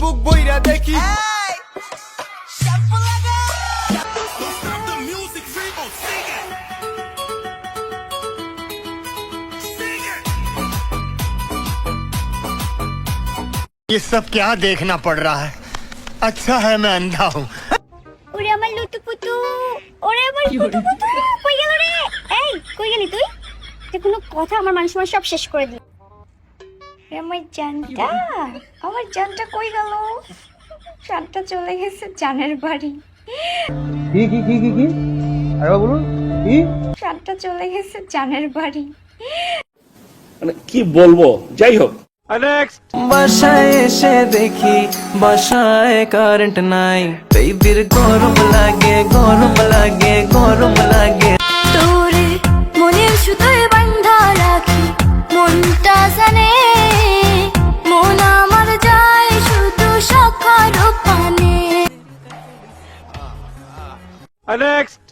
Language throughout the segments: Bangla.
বুক বইরা দেখি ये सब क्या देखना पड़ रहा है अच्छा है मैं अंधा हूँ ওরে আমার লুতুপুতু ওরে আমার লুতুপুতু কই গেল রে এই কই গেলি তুই যে কোনো কথা আমার মানুষ সব শেষ করে দিল আমার জানটা কই গেল জানটা চলে গেছে জানের বাড়ি কি আরে বলুন কি জানটা চলে গেছে জানের বাড়ি মানে কি বলবো যাই হোক নেক্সট বাসায় এসে দেখি বাসায় কারেন্ট নাই বেবির গরম লাগে তোরে মনের সুতোয় বাঁধা রাখি মনটা জানে মন আমার যায় শুধু সখার পানে নেক্সট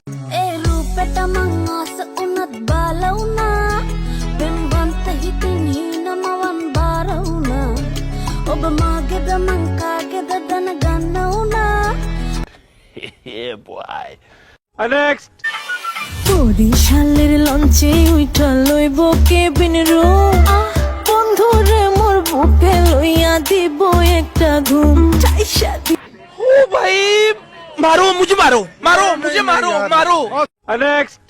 এ রূপটা mangas unat balaw na benbantahitin hinamawan baraw na o bamagada mangkagada danaganaw na next বরিশালের লঞ্চে উইঠা লইব কেবিন রুম বন্ধুরে মোর বুকে লইয়া দিব একটা ঘুম চাইসা ও ভাই মারো মুঝে মারো নেক্সট